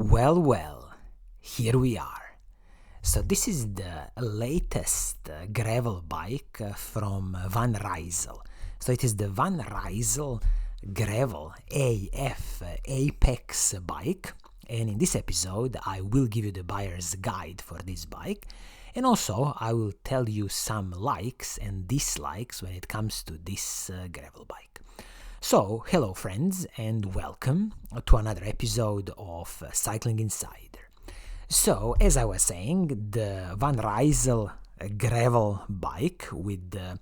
Well, here we are. So this is the latest gravel bike from Van Rysel. So it is the Van Rysel Gravel AF Apex bike, and in this episode I will give you the buyer's guide for this bike, and also I will tell you some likes and dislikes when it comes to this gravel bike. So, hello friends, and welcome to another episode of Cycling Insider. So, as I was saying, the Van Rysel gravel bike with the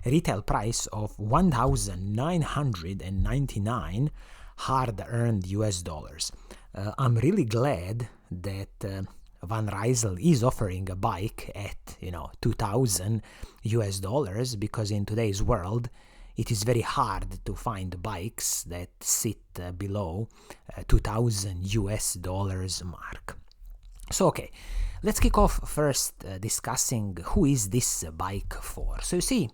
retail price of $1,999 hard-earned US dollars. I'm really glad that Van Rysel is offering a bike at, $2,000 US dollars, because in today's world, it is very hard to find bikes that sit below $2,000 US dollars mark. So, okay, let's kick off first discussing who is this bike for. So you see,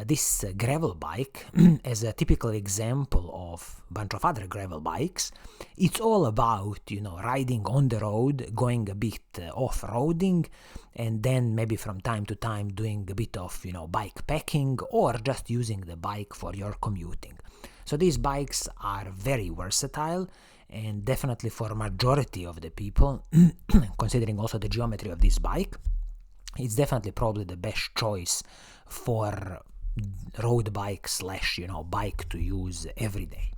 this gravel bike, as a typical example of a bunch of other gravel bikes, it's all about, riding on the road, going a bit off-roading, and then maybe from time to time doing a bit of, bike packing, or just using the bike for your commuting. So these bikes are very versatile, and definitely for a majority of the people, considering also the geometry of this bike, it's definitely probably the best choice for road bike / bike to use every day.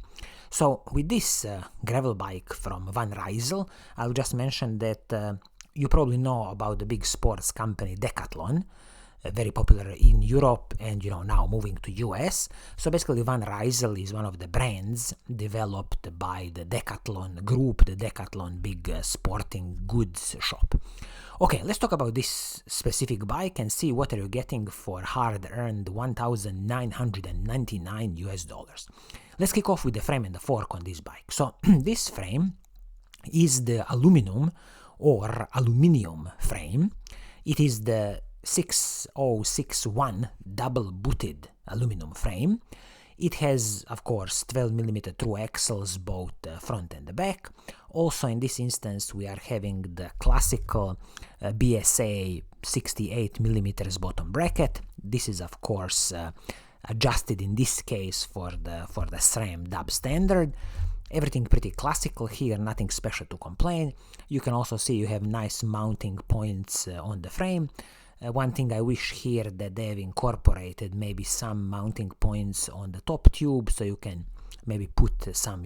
So with this gravel bike from Van Rysel, I'll just mention that you probably know about the big sports company Decathlon, very popular in Europe and now moving to US. So basically Van Rysel is one of the brands developed by the Decathlon group, the Decathlon big sporting goods shop. Okay, let's talk about this specific bike and see what are you getting for hard-earned $1,999 US dollars. Let's kick off with the frame and the fork on this bike. So this frame is the aluminum frame. It is the 6061 double-booted aluminum frame. It has, of course, 12mm through axles, both front and the back. Also, in this instance, we are having the classical BSA 68mm bottom bracket. This is, of course, adjusted in this case for the SRAM dub standard. Everything pretty classical here, nothing special to complain. You can also see you have nice mounting points on the frame. One thing I wish here that they have incorporated maybe some mounting points on the top tube, so you can maybe put some,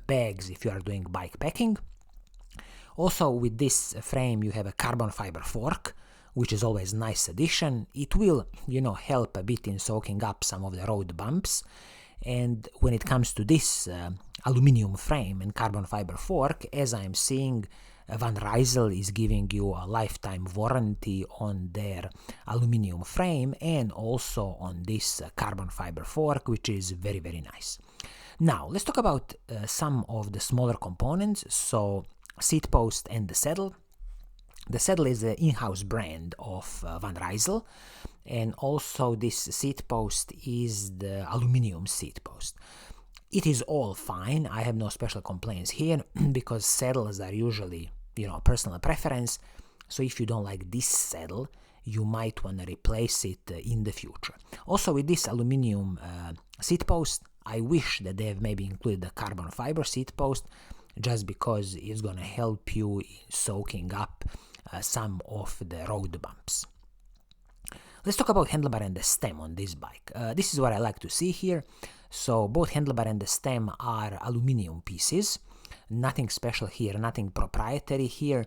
bags if you are doing bike packing. Also, with this frame, you have a carbon fiber fork, which is always a nice addition. It will, help a bit in soaking up some of the road bumps. And when it comes to this aluminum frame and carbon fiber fork, as I'm seeing, Van Rysel is giving you a lifetime warranty on their aluminum frame and also on this carbon fiber fork, which is very, very nice. Now, let's talk about some of the smaller components. So, seat post and the saddle. The saddle is an in-house brand of Van Rysel, and also this seat post is the aluminum seat post. It is all fine. I have no special complaints here because saddles are usually, personal preference. So if you don't like this saddle, you might want to replace it in the future. Also, with this aluminum seat post, I wish that they have maybe included the carbon fiber seat post, just because it's going to help you in soaking up some of the road bumps. Let's talk about handlebar and the stem on this bike. This is what I like to see here. So both handlebar and the stem are aluminum pieces. Nothing special here, nothing proprietary here.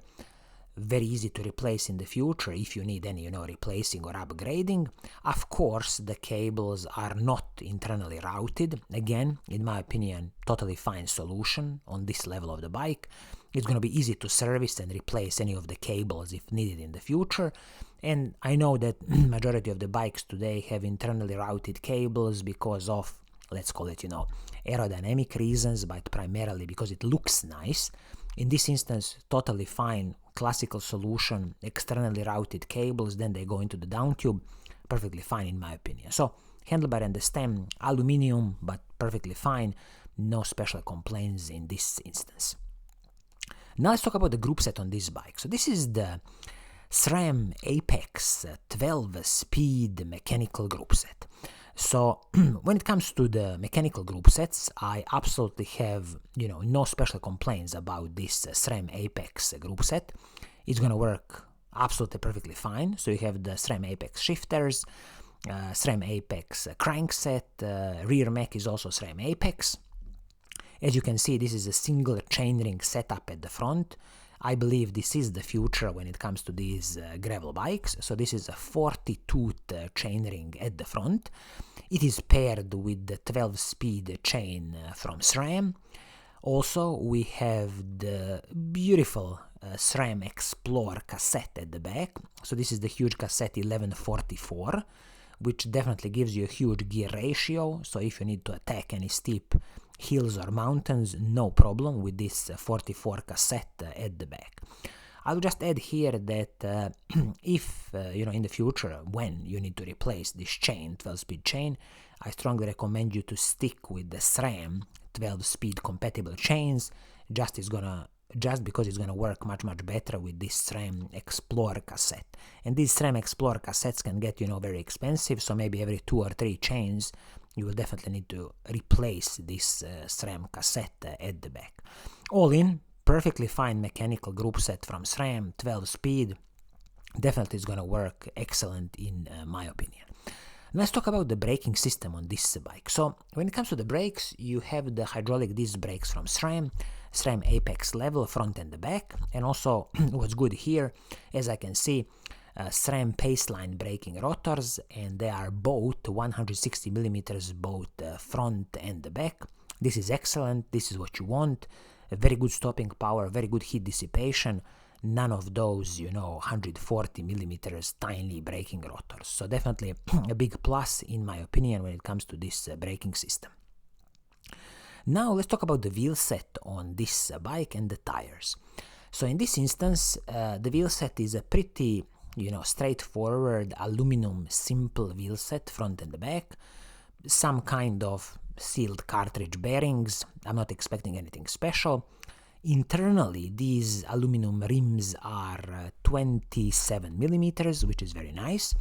Very easy to replace in the future if you need any, replacing or upgrading. Of course, the cables are not internally routed. Again, in my opinion, totally fine solution on this level of the bike. It's going to be easy to service and replace any of the cables if needed in the future. And I know that majority of the bikes today have internally routed cables because of, let's call it, aerodynamic reasons, but primarily because it looks nice. In this instance, totally fine, classical solution, externally routed cables, then they go into the down tube, perfectly fine in my opinion. So, handlebar and the stem, aluminum, but perfectly fine, no special complaints in this instance. Now let's talk about the group set on this bike. So this is the SRAM Apex 12-speed mechanical group set. So when it comes to the mechanical group sets, I absolutely have, no special complaints about this SRAM Apex group set. It's going to work absolutely perfectly fine. So you have the SRAM Apex shifters, SRAM Apex crankset, rear mech is also SRAM Apex. As you can see, this is a single chainring setup at the front. I believe this is the future when it comes to these gravel bikes. So this is a 40-tooth chainring at the front. It is paired with the 12-speed chain from SRAM. Also, we have the beautiful SRAM Explore cassette at the back. So this is the huge cassette 1144, which definitely gives you a huge gear ratio. So if you need to attack any steep hills or mountains, no problem with this 44 cassette at the back. I'll just add here that if, in the future, when you need to replace this chain, 12-speed chain, I strongly recommend you to stick with the SRAM 12-speed compatible chains, just because it's gonna work much better with this SRAM Explore cassette. And these SRAM Explore cassettes can get, very expensive, so maybe every 2 or 3 chains you will definitely need to replace this SRAM cassette at the back. All in, perfectly fine mechanical group set from SRAM, 12-speed, definitely is gonna work excellent in my opinion. Let's talk about the braking system on this bike. So when it comes to the brakes, you have the hydraulic disc brakes from SRAM Apex level, front and the back, and also what's good here, as I can see, SRAM Paceline braking rotors, and they are both 160 millimeters, both front and the back. This is excellent, this is what you want, a very good stopping power, very good heat dissipation, none of those, 140 millimeters tiny braking rotors. So definitely a big plus in my opinion when it comes to this braking system. Now let's talk about the wheel set on this bike and the tires. So in this instance, the wheel set is a pretty straightforward aluminum simple wheel set, front and the back, some kind of sealed cartridge bearings. I'm not expecting anything special. Internally, these aluminum rims are 27 millimeters, which is very nice.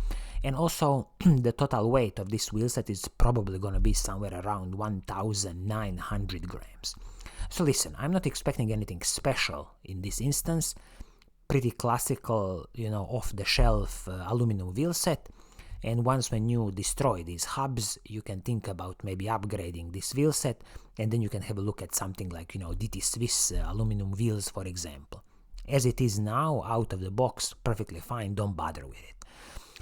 And also, the total weight of this wheel set is probably going to be somewhere around 1,900 grams. So listen, I'm not expecting anything special in this instance. Pretty classical, off-the-shelf aluminum wheel set. And once when you destroy these hubs, you can think about maybe upgrading this wheel set, and then you can have a look at something like, DT Swiss aluminum wheels, for example. As it is now, out of the box, perfectly fine, don't bother with it.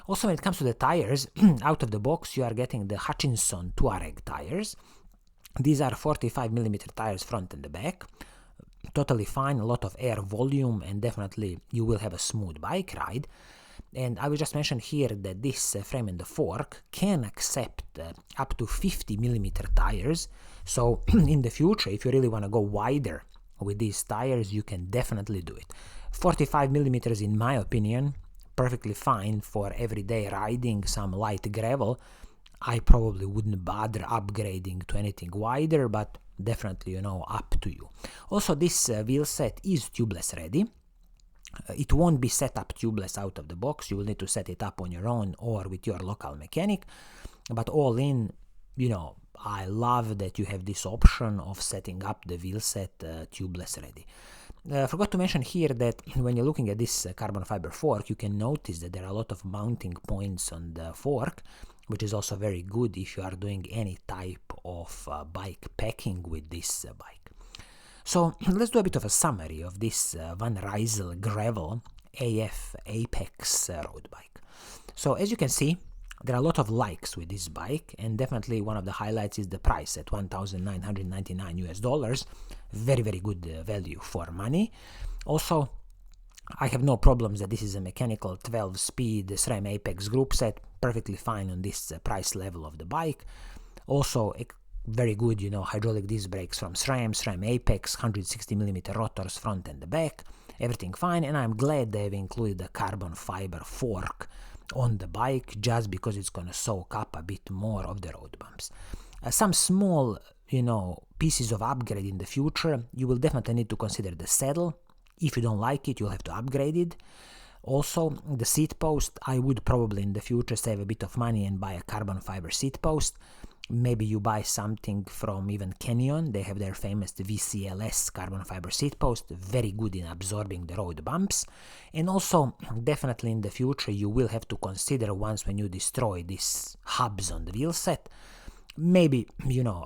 Also, when it comes to the tires, out of the box, you are getting the Hutchinson Touareg tires. These are 45mm tires front and the back. Totally fine, a lot of air volume, and definitely you will have a smooth bike ride. And I will just mention here that this frame and the fork can accept up to 50mm tires. So in the future, if you really want to go wider with these tires, you can definitely do it. 45mm, in my opinion, perfectly fine for everyday riding, some light gravel. I probably wouldn't bother upgrading to anything wider, but definitely, up to you. Also, this wheel set is tubeless ready. It won't be set up tubeless out of the box. You will need to set it up on your own or with your local mechanic. But all in, I love that you have this option of setting up the wheel set tubeless ready. Forgot to mention here that when you're looking at this carbon fiber fork, you can notice that there are a lot of mounting points on the fork, which is also very good if you are doing any type of bike packing with this bike. So let's do a bit of a summary of this Van Rysel Gravel AF Apex road bike. So as you can see, there are a lot of likes with this bike, and definitely one of the highlights is the price at $1,999. Very good value for money. Also, I have no problems that this is a mechanical 12-speed SRAM Apex group set, perfectly fine on this price level of the bike. Also, very good, hydraulic disc brakes from SRAM Apex, 160mm rotors front and the back, everything fine, and I'm glad they've included a carbon fiber fork on the bike just because it's gonna soak up a bit more of the road bumps. Some small, pieces of upgrade in the future, you will definitely need to consider the saddle. If you don't like it, you'll have to upgrade it. Also, the seat post, I would probably in the future save a bit of money and buy a carbon fiber seat post. Maybe you buy something from even Canyon. They have their famous VCLS carbon fiber seat post, very good in absorbing the road bumps. And also, definitely in the future, you will have to consider once when you destroy these hubs on the wheel set, maybe,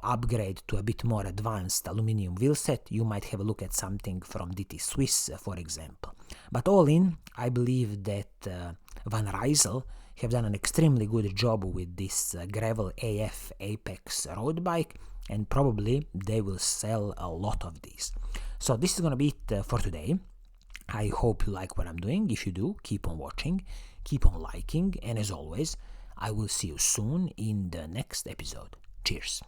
upgrade to a bit more advanced aluminum wheel set. You might have a look at something from DT Swiss, for example. But all in, I believe that Van Rysel have done an extremely good job with this GRVL AF Apex road bike, and probably they will sell a lot of these. So this is going to be it for today. I hope you like what I'm doing. If you do, keep on watching, keep on liking, and as always, I will see you soon in the next episode. Cheers!